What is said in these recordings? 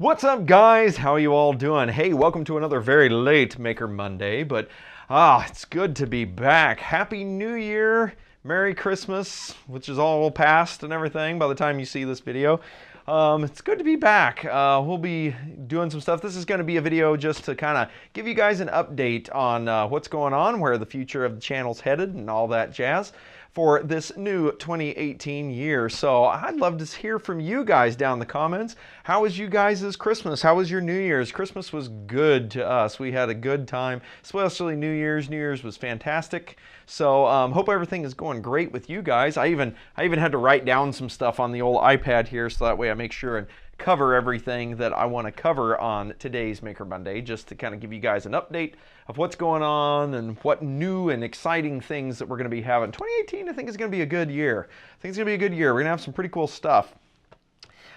What's up, guys? How are you all doing? Hey, welcome to another very late Maker Monday, but it's good to be back. Happy New Year, Merry Christmas, which is all past and everything by the time you see this video. It's good to be back. We'll be doing some stuff. This is going to be a video just to kind of give you guys an update on what's going on, where the future of the channel's headed, and all that jazz for this new 2018 year. So I'd love to hear from you guys down in the comments. How was you guys' Christmas? How was your New Year's? Christmas was good to us. We had a good time, especially New Year's. New Year's was fantastic. So hope everything is going great with you guys. I even had to write down some stuff on the old iPad here, so that way I make sure and cover everything that I want to cover on today's Maker Monday, just to kind of give you guys an update of what's going on and what new and exciting things that we're going to be having. 2018, I think, is going to be a good year. I think it's going to be a good year. We're going to have some pretty cool stuff.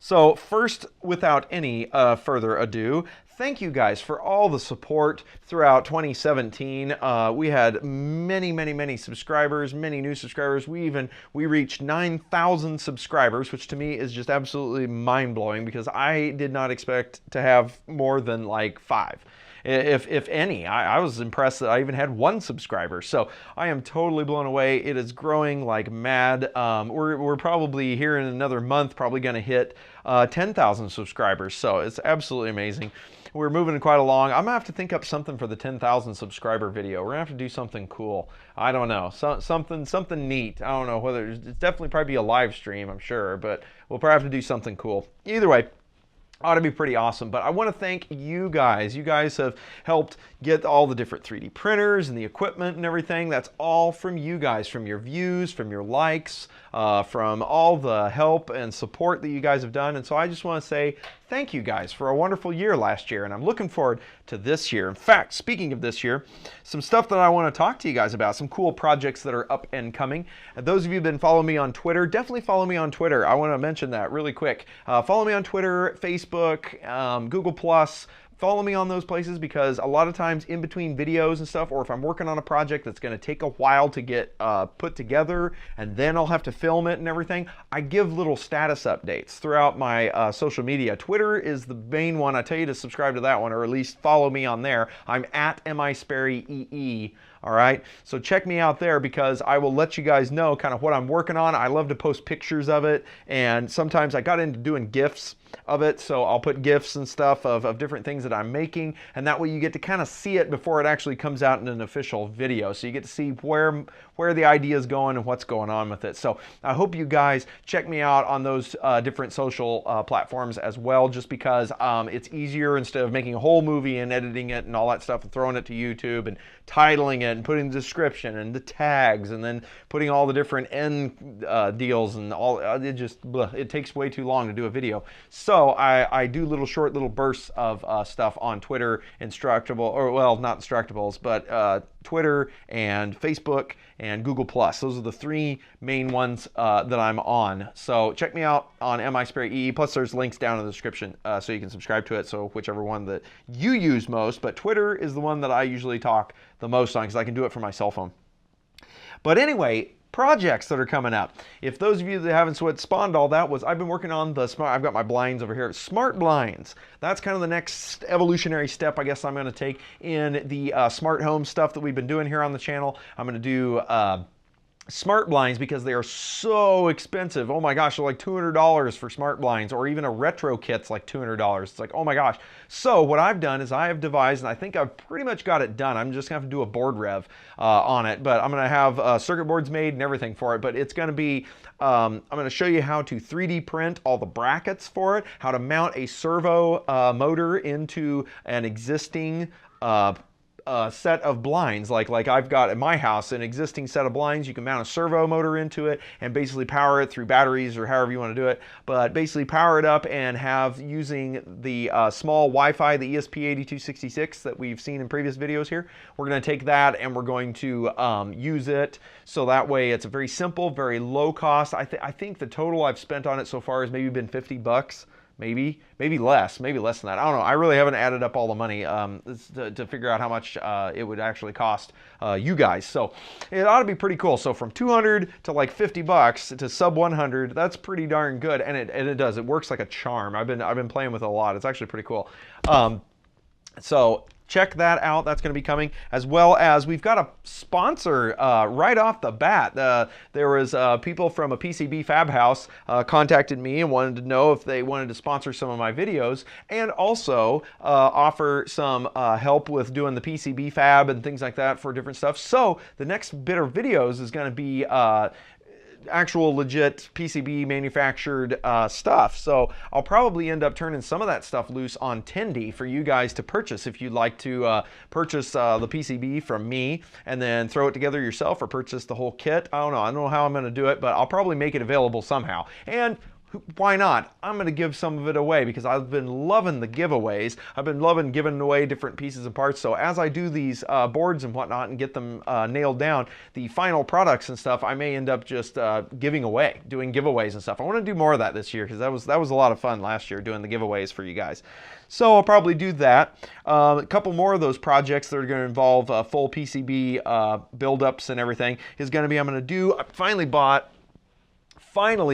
So first, without any further ado, thank you guys for all the support throughout 2017. We had many subscribers, many new subscribers. We reached 9,000 subscribers, which to me is just absolutely mind-blowing, because I did not expect to have more than like 5. If any. I was impressed that I even had 1 subscriber. So I am totally blown away. It is growing like mad. We're probably here in another month probably going to hit 10,000 subscribers. So it's absolutely amazing. We're moving quite along. I'm gonna have to think up something for the 10,000 subscriber video. We're gonna have to do something cool. I don't know, something neat. I don't know whether it's definitely probably be a live stream, I'm sure, but we'll probably have to do something cool. Either way, ought to be pretty awesome. But I want to thank you guys. You guys have helped get all the different 3D printers and the equipment and everything. That's all from you guys, from your views, from your likes, from all the help and support that you guys have done. And so I just want to say thank you guys for a wonderful year last year, and I'm looking forward to this year. In fact, speaking of this year, some stuff that I want to talk to you guys about, some cool projects that are up and coming. And those of you who've been following me on Twitter, definitely follow me on Twitter. I want to mention that really quick. Follow me on Twitter, Facebook, Google+. Follow me on those places, because a lot of times in between videos and stuff, or if I'm working on a project that's going to take a while to get put together, and then I'll have to film it and everything, I give little status updates throughout my social media. Twitter is the main one. I tell you to subscribe to that one, or at least follow me on there. I'm at misperry. All right, so check me out there, because I will let you guys know kind of what I'm working on. I love to post pictures of it, and sometimes I got into doing GIFs of it, so I'll put GIFs and stuff of different things that I'm making, and that way you get to kind of see it before it actually comes out in an official video. So you get to see where the idea is going and what's going on with it. So I hope you guys check me out on those different social platforms as well, just because it's easier, instead of making a whole movie and editing it and all that stuff and throwing it to YouTube and titling it and putting the description and the tags and then putting all the different end deals and all. It takes way too long to do a video. So I do short little bursts of stuff on Twitter, Instructable, or well, not Instructables, but Twitter and Facebook and Google+. Those are the 3 main ones that I'm on. So check me out on misperry. Plus there's links down in the description so you can subscribe to it, so whichever one that you use most. But Twitter is the one that I usually talk the most on, because I can do it from my cell phone. But anyway, projects that are coming up. If those of you that haven't spawned all that, I've been working on the smart. I've got my blinds over here. Smart blinds. That's kind of the next evolutionary step, I guess, I'm going to take in the smart home stuff that we've been doing here on the channel. I'm going to do smart blinds, because they are so expensive. Oh my gosh, they're like $200 for smart blinds, or even a retro kit's like $200. It's like, oh my gosh. So what I've done is I have devised, and I think I've pretty much got it done. I'm just gonna have to do a board rev on it, but I'm gonna have circuit boards made and everything for it. But it's gonna be, I'm gonna show you how to 3D print all the brackets for it, how to mount a servo motor into an existing set of blinds, like I've got at my house, an existing set of blinds. You can mount a servo motor into it and basically power it through batteries, or however you want to do it, but basically power it up and have, using the small Wi-Fi, the ESP8266 that we've seen in previous videos here. We're going to take that and we're going to use it, so that way it's a very simple, very low cost. I think the total I've spent on it so far has maybe been $50, maybe less than that. I don't know. I really haven't added up all the money to figure out how much it would actually cost you guys. So it ought to be pretty cool. So from 200 to like 50 bucks to sub 100, that's pretty darn good. And it does. It works like a charm. I've been playing with it a lot. It's actually pretty cool. So check that out. That's going to be coming, as well as we've got a sponsor right off the bat. There was people from a PCB fab house contacted me and wanted to know if they wanted to sponsor some of my videos, and also offer some help with doing the PCB fab and things like that for different stuff. So the next bit of videos is going to be actual legit PCB manufactured stuff. So I'll probably end up turning some of that stuff loose on Tendy for you guys to purchase if you'd like to purchase the PCB from me and then throw it together yourself, or purchase the whole kit. I don't know how I'm going to do it, but I'll probably make it available somehow. And why not? I'm going to give some of it away because I've been loving the giveaways. I've been loving giving away different pieces and parts. So as I do these boards and whatnot and get them nailed down, the final products and stuff, I may end up just giving away, doing giveaways and stuff. I want to do more of that this year because that was a lot of fun last year doing the giveaways for you guys. So I'll probably do that. A couple more of those projects that are going to involve full PCB buildups and everything is going to be, I finally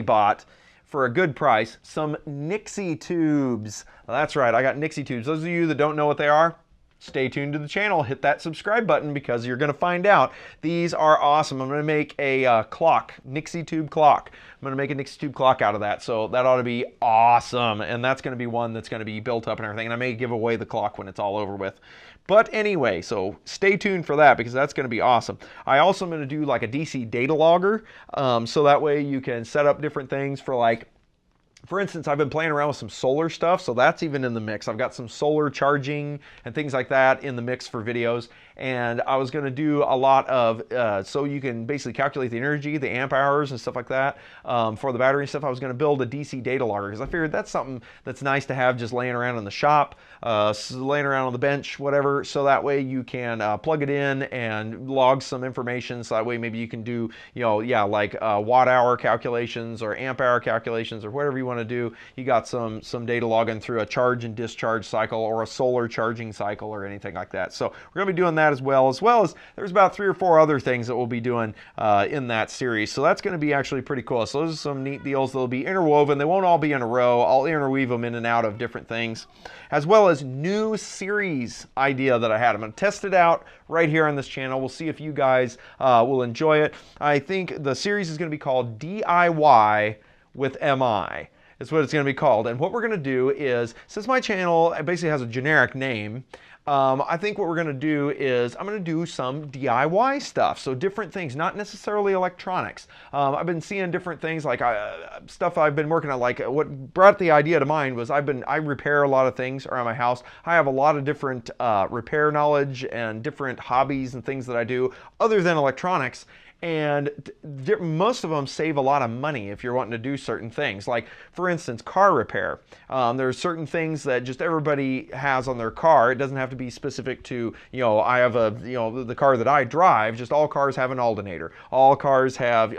bought for a good price, some Nixie Tubes. That's right, I got Nixie Tubes. Those of you that don't know what they are, stay tuned to the channel. Hit that subscribe button because you're going to find out. These are awesome. I'm going to make a clock, Nixie Tube clock. I'm going to make a Nixie Tube clock out of that, so that ought to be awesome. And that's going to be one that's going to be built up and everything. And I may give away the clock when it's all over with. But anyway, so stay tuned for that because that's going to be awesome. I also am going to do like a DC data logger, so that way you can set up different things for, like, for instance, I've been playing around with some solar stuff, so that's even in the mix. I've got some solar charging and things like that in the mix for videos. And I was going to do a lot of, so you can basically calculate the energy, the amp hours and stuff like that for the battery and stuff. I was going to build a DC data logger because I figured that's something that's nice to have just laying around in the shop, laying around on the bench, whatever. So that way you can plug it in and log some information. So that way maybe you can do, like watt hour calculations or amp hour calculations or whatever you want to do. You got some data logging through a charge and discharge cycle or a solar charging cycle or anything like that. So we're going to be doing that as well as there's about 3 or 4 other things that we'll be doing in that series. So that's going to be actually pretty cool. So those are some neat deals that'll be interwoven. They won't all be in a row. I'll interweave them in and out of different things, as well as new series idea that I had. I'm going to test it out right here on this channel. We'll see if you guys will enjoy it. I think the series is going to be called DIY with MI. That's what it's going to be called. And what we're going to do is, since my channel basically has a generic name, I think what we're going to do is I'm going to do some DIY stuff. So different things, not necessarily electronics. I've been seeing different things, like stuff I've been working on. Like what brought the idea to mind was I repair a lot of things around my house. I have a lot of different repair knowledge and different hobbies and things that I do other than electronics. And most of them save a lot of money if you're wanting to do certain things. Like, for instance, car repair. There's certain things that just everybody has on their car. It doesn't have to be specific to, I have the car that I drive. Just all cars have an alternator. All cars have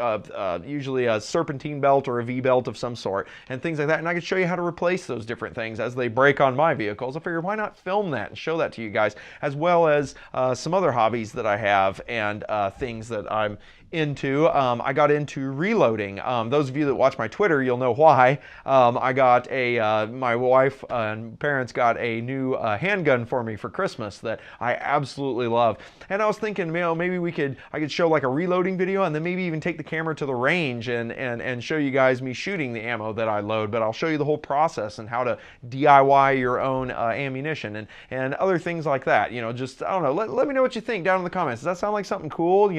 usually a serpentine belt or a V-belt of some sort and things like that. And I can show you how to replace those different things as they break on my vehicles. I figured, why not film that and show that to you guys, as well as some other hobbies that I have and things that I'm into. I got into reloading. Those of you that watch my Twitter, you'll know why. I got my wife and parents got a new handgun for me for Christmas that I absolutely love. And I was thinking, maybe I could show like a reloading video and then maybe even take the camera to the range and show you guys me shooting the ammo that I load. But I'll show you the whole process and how to DIY your own ammunition and other things like that. Just, I don't know. Let me know what you think down in the comments. Does that sound like something cool?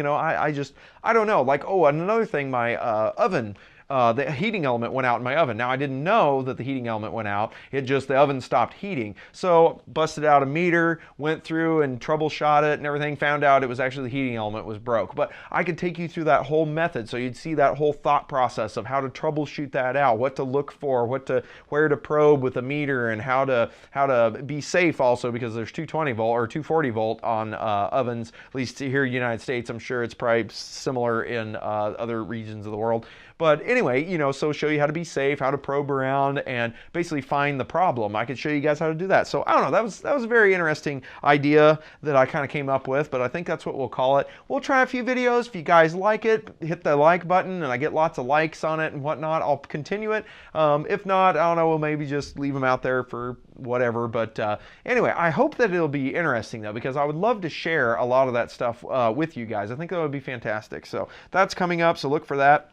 I don't know. Like, oh, and another thing, my oven, the heating element went out in my oven. Now, I didn't know that the heating element went out. The oven stopped heating. So, busted out a meter, went through and troubleshot it and everything, found out it was actually the heating element was broke. But I could take you through that whole method so you'd see that whole thought process of how to troubleshoot that out, what to look for, where to probe with a meter, and how to be safe also, because there's 220 volt or 240 volt on ovens, at least here in the United States. I'm sure it's probably similar in other regions of the world. But anyway, you know, so show you how to be safe, how to probe around, and basically find the problem. I could show you guys how to do that. So I don't know, that was a very interesting idea that I kind of came up with, but I think that's what we'll call it. We'll try a few videos. If you guys like it, hit the like button, and I get lots of likes on it and whatnot, I'll continue it. If not, I don't know, we'll maybe just leave them out there for whatever. But anyway, I hope that it'll be interesting though, because I would love to share a lot of that stuff with you guys. I think that would be fantastic. So that's coming up, so look for that.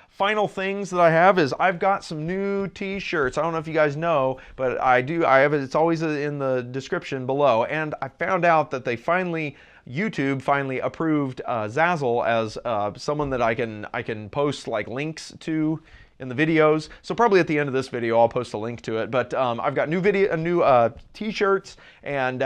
Final things that I have is I've got some new t-shirts. I don't know if you guys know, but I have it. It's always in the description below. And I found out that YouTube finally approved Zazzle as someone that I can post like links to in the videos. So probably at the end of this video I'll post a link to it. But I've got new t-shirts and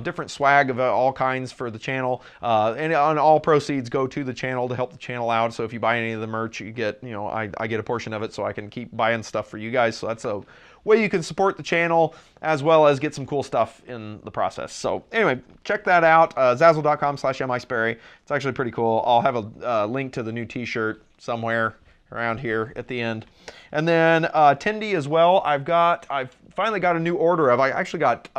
different swag of all kinds for the channel, and all proceeds go to the channel to help the channel out. So if you buy any of the merch, you get, you know, I get a portion of it, so I can keep buying stuff for you guys. So that's a way you can support the channel as well as get some cool stuff in the process. So anyway, check that out, zazzle.com/misperry. It's actually pretty cool. I'll have a link to the new t-shirt somewhere around here at the end. And then Tindy as well. I've finally got a new order of. I actually got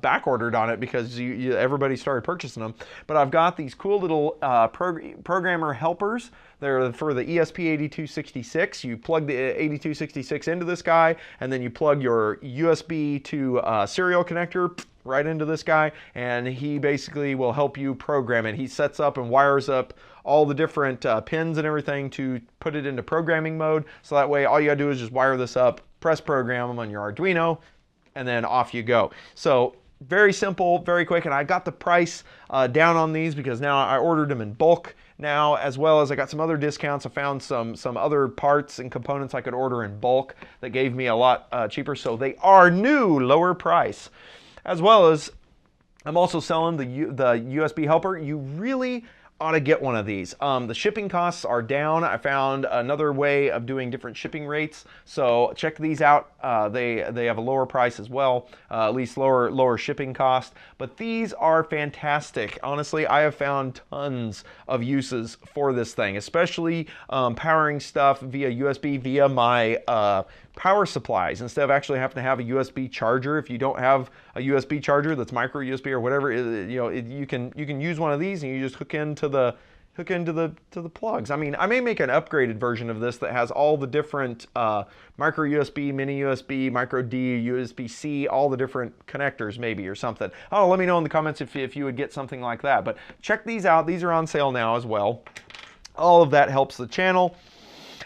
back ordered on it because everybody started purchasing them. But I've got these cool little programmer helpers. They're for the ESP8266. You plug the 8266 into this guy, and then you plug your USB to serial connector right into this guy, and he basically will help you program it. He sets up and wires up all the different pins and everything to put it into programming mode. So that way all you gotta do is just wire this up, press program them on your Arduino, and then off you go. So very simple, very quick, and I got the price down on these because now I ordered them in bulk now, as well as I got some other discounts. I found some other parts and components I could order in bulk that gave me a lot cheaper. So they are new, lower price. As well as I'm also selling the USB helper. You really ought to get one of these. The shipping costs are down. I found another way of doing different shipping rates, so check these out. They have a lower price as well, at least lower shipping cost. But these are fantastic. Honestly, I have found tons of uses for this thing, especially powering stuff via USB via my power supplies, instead of actually having to have a USB charger. If you don't have a USB charger that's micro USB or whatever, you can use one of these and you just hook into the plugs. I mean, I may make an upgraded version of this that has all the different micro USB, mini USB, micro D, USB-C, all the different connectors maybe, or something. Oh, let me know in the comments if you would get something like that. But check these out. These are on sale now as well. All of that helps the channel.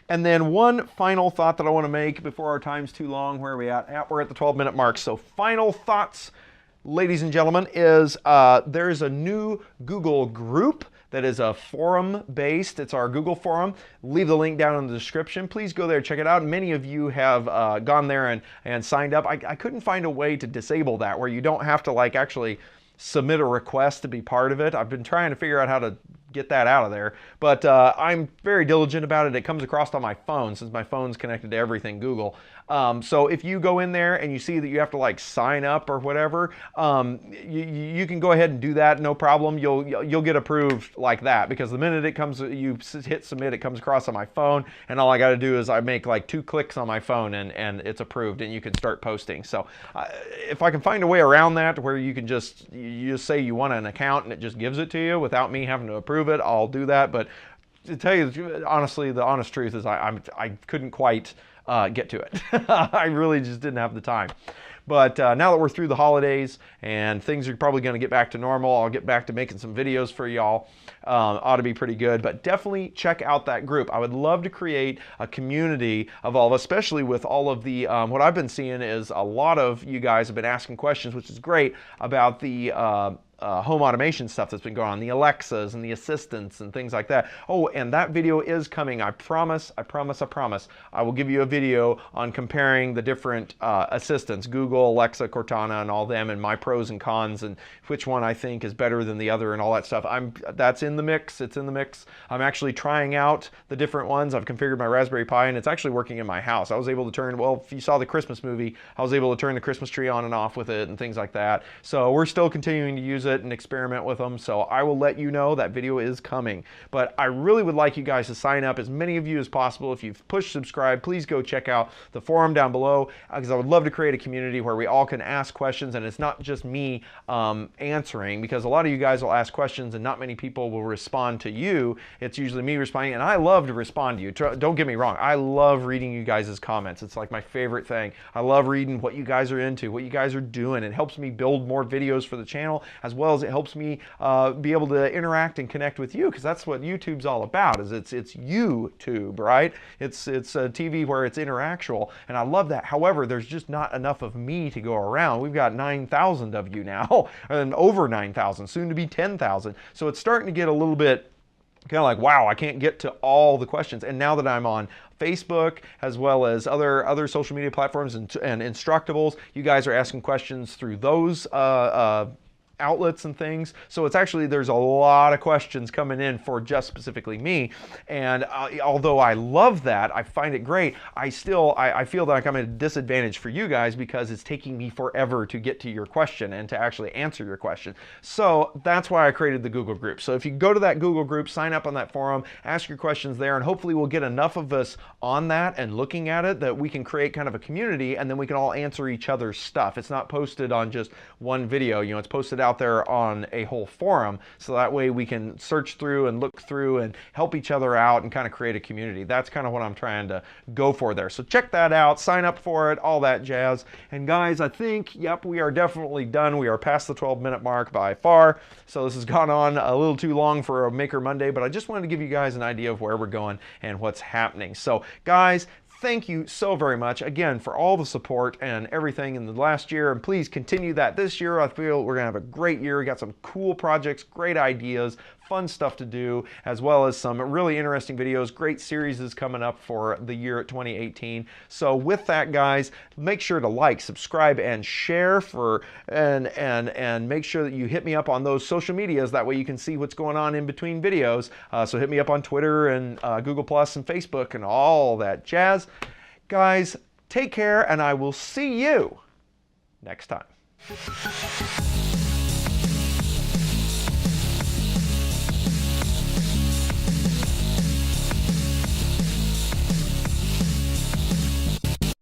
And then one final thought that I want to make before our time's too long. Where are we at? We're at the 12-minute mark. So final thoughts, ladies and gentlemen, is there's a new Google group that is a forum based. It's our Google forum. Leave the link down in the description. Please go there, check it out. Many of you have gone there and signed up. I couldn't find a way to disable that where you don't have to like actually submit a request to be part of it. I've been trying to figure out how to get that out of there, but I'm very diligent about it. It comes across on my phone since my phone's connected to everything Google. So if you go in there and you see that you have to like sign up or whatever, you can go ahead and do that, no problem. You'll get approved like that, because the minute it comes, you hit submit, it comes across on my phone, and all I got to do is I make like 2 clicks on my phone and it's approved, and you can start posting. So if I can find a way around that where you can just say you want an account and it just gives it to you without me having to approve it, I'll do that. But to tell you honestly, the honest truth is I couldn't quite get to it. I really just didn't have the time. But now that we're through the holidays and things are probably going to get back to normal, I'll get back to making some videos for y'all. Ought to be pretty good. But definitely check out that group. I would love to create a community of all of us, especially with all of the, what I've been seeing is a lot of you guys have been asking questions, which is great, about the home automation stuff that's been going on, the Alexas and the assistants and things like that. Oh, and that video is coming. I promise. I will give you a video on comparing the different assistants, Google, Alexa, Cortana, and all them, and my pros and cons, and which one I think is better than the other and all that stuff. That's in the mix. It's in the mix. I'm actually trying out the different ones. I've configured my Raspberry Pi, and it's actually working in my house. I was able to turn, well, if you saw the Christmas movie, I was able to turn the Christmas tree on and off with it and things like that. So we're still continuing to use it. it and experiment with them. So I will let you know that video is coming. But I really would like you guys to sign up, as many of you as possible. If you've pushed subscribe, please go check out the forum down below, because I would love to create a community where we all can ask questions, and it's not just me answering, because a lot of you guys will ask questions and not many people will respond to you. It's usually me responding, and I love to respond to you. Don't get me wrong, I love reading you guys' comments. It's like my favorite thing. I love reading what you guys are into, what you guys are doing. It helps me build more videos for the channel, as well as it helps me be able to interact and connect with you, because that's what YouTube's all about. Is it's YouTube, right? It's a TV where it's interactual, and I love that. However, there's just not enough of me to go around. We've got 9,000 of you now, and over 9,000, soon to be 10,000. So it's starting to get a little bit kind of like, wow, I can't get to all the questions. And now that I'm on Facebook, as well as other social media platforms and Instructables, you guys are asking questions through those outlets and things. So it's actually, there's a lot of questions coming in for just specifically me. And although I love that, I find it great, I feel like I'm at a disadvantage for you guys, because it's taking me forever to get to your question and to actually answer your question. So that's why I created the Google group. So if you go to that Google group, sign up on that forum, ask your questions there, and hopefully we'll get enough of us on that and looking at it that we can create kind of a community, and then we can all answer each other's stuff. It's not posted on just one video, you know, it's posted out there on a whole forum, so that way we can search through and look through and help each other out and kind of create a community. That's kind of what I'm trying to go for there. So check that out, sign up for it, all that jazz. And guys, I think, yep, we are definitely done. We are past the 12-minute mark by far. So this has gone on a little too long for a Maker Monday, but I just wanted to give you guys an idea of where we're going and what's happening. So guys, thank you so very much again for all the support and everything in the last year, and please continue that this year. I feel we're gonna have a great year. We got some cool projects, great ideas, fun stuff to do, as well as some really interesting videos. Great series is coming up for the year 2018. So with that, guys, make sure to like, subscribe, and share and make sure that you hit me up on those social medias. That way you can see what's going on in between videos. So hit me up on Twitter and Google Plus and Facebook and all that jazz. Guys, take care, and I will see you next time.